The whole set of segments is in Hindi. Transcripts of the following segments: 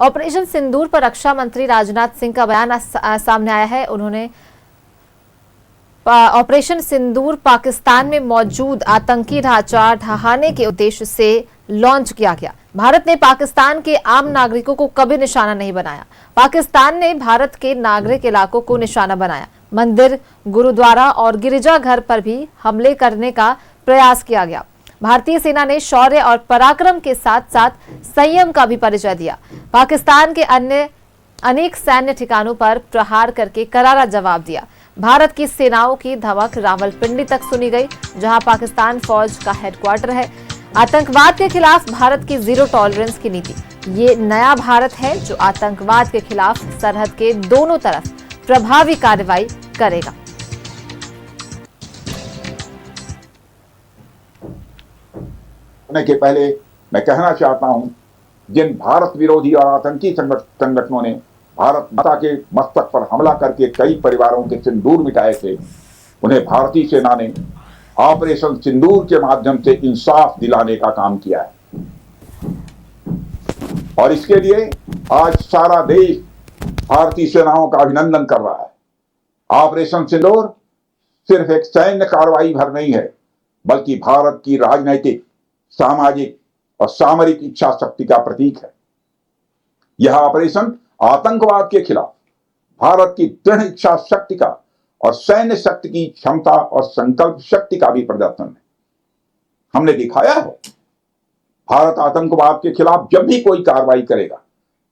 ऑपरेशन सिंदूर पर रक्षा मंत्री राजनाथ सिंह का बयान सामने आया है। उन्होंने ऑपरेशन सिंदूर पाकिस्तान में मौजूद आतंकी ढांचा ढहाने के उद्देश्य से लॉन्च किया गया। भारत ने पाकिस्तान के आम नागरिकों को कभी निशाना नहीं बनाया। पाकिस्तान ने भारत के नागरिक इलाकों को निशाना बनाया। मंदिर, गुरुद्वारा और गिरजाघर पर भी हमले करने का प्रयास किया गया। भारतीय सेना ने शौर्य और पराक्रम के साथ साथ संयम का भी परिचय दिया। पाकिस्तान के अन्य अनेक सैन्य ठिकानों पर प्रहार करके करारा जवाब दिया। भारत की सेनाओं की धमक रावलपिंडी तक सुनी गई, जहां पाकिस्तान फौज का हेडक्वार्टर है। आतंकवाद के खिलाफ भारत की जीरो टॉलरेंस की नीति, ये नया भारत है जो आतंकवाद के खिलाफ सरहद के दोनों तरफ प्रभावी कार्रवाई करेगा। के पहले मैं कहना चाहता हूं, जिन भारत विरोधी और आतंकी संगठनों ने भारत माता के मस्तक पर हमला करके कई परिवारों के सिंदूर मिटाए थे, उन्हें भारतीय सेना ने ऑपरेशन सिंदूर के माध्यम से इंसाफ दिलाने का काम किया है। और इसके लिए आज सारा देश भारतीय सेनाओं का अभिनंदन कर रहा है। ऑपरेशन सिंदूर सिर्फ एक सैन्य कार्रवाई भर नहीं है, बल्कि भारत की राजनीतिक, सामाजिक और सामरिक इच्छा शक्ति का प्रतीक है। यह ऑपरेशन आतंकवाद के खिलाफ भारत की दृढ़ इच्छा शक्ति का और सैन्य शक्ति की क्षमता और संकल्प शक्ति का भी प्रदर्शन है। हमने दिखाया है, भारत आतंकवाद के खिलाफ जब भी कोई कार्रवाई करेगा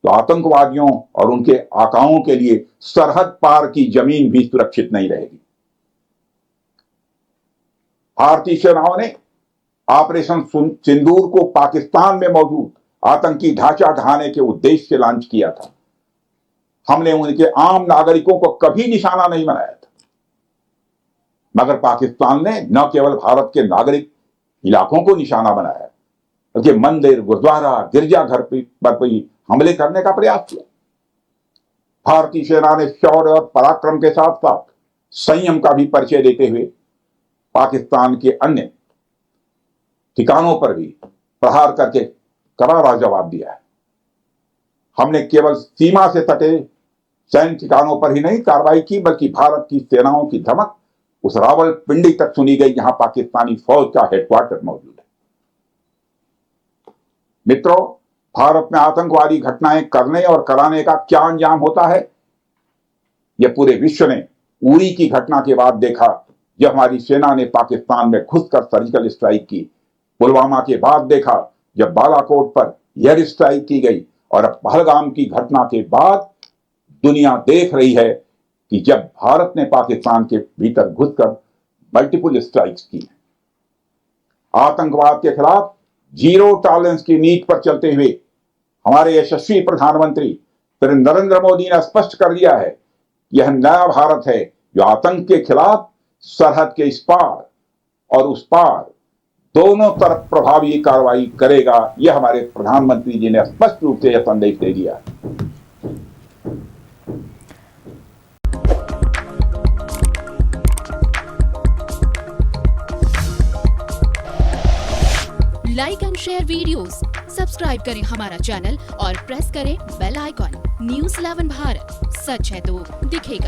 तो आतंकवादियों और उनके आकाओं के लिए सरहद पार की जमीन भी सुरक्षित नहीं रहेगी। भारतीय सेनाओं ने ऑपरेशन सिंदूर को पाकिस्तान में मौजूद आतंकी ढांचा ढहाने के उद्देश्य से लॉन्च किया था। हमने उनके आम नागरिकों को कभी निशाना नहीं बनाया था, मगर पाकिस्तान ने न केवल भारत के नागरिक इलाकों को निशाना बनाया, बल्कि मंदिर, गुरुद्वारा, गिरजाघर पर भी हमले करने का प्रयास किया। भारतीय सेना ने शौर्य और पराक्रम के साथ साथ संयम का भी परिचय देते हुए पाकिस्तान के अन्य ठिकानों पर भी प्रहार करके करारा जवाब दिया है। हमने केवल सीमा से सटे सैन्य ठिकानों पर ही नहीं कार्रवाई की, बल्कि भारत की सेनाओं की धमक उस रावलपिंडी तक सुनी गई, जहां पाकिस्तानी फौज का हेडक्वार्टर मौजूद है। मित्रों, भारत में आतंकवादी घटनाएं करने और कराने का क्या अंजाम होता है, यह पूरे विश्व ने उरी की घटना के बाद देखा, जब हमारी सेना ने पाकिस्तान में घुसकर सर्जिकल स्ट्राइक की। पुलवामा के बाद देखा, जब बालाकोट पर एयर स्ट्राइक की गई, और अब पहलगाम की घटना के बाद दुनिया देख रही है कि जब भारत ने पाकिस्तान के भीतर घुसकर मल्टीपल स्ट्राइक्स की। आतंकवाद के खिलाफ जीरो टॉलरेंस की नीति पर चलते हुए हमारे यशस्वी प्रधानमंत्री श्री नरेंद्र मोदी ने स्पष्ट कर दिया है, यह नया भारत है जो आतंक के खिलाफ सरहद के इस पार और उस पार दोनों तरफ प्रभावी कार्रवाई करेगा। यह हमारे प्रधानमंत्री जी ने स्पष्ट रूप से यह संदेश दे दिया। Like and share videos, subscribe करें हमारा चैनल और प्रेस करें बेल आइकॉन। न्यूज़ 11 भारत, सच है तो दिखेगा।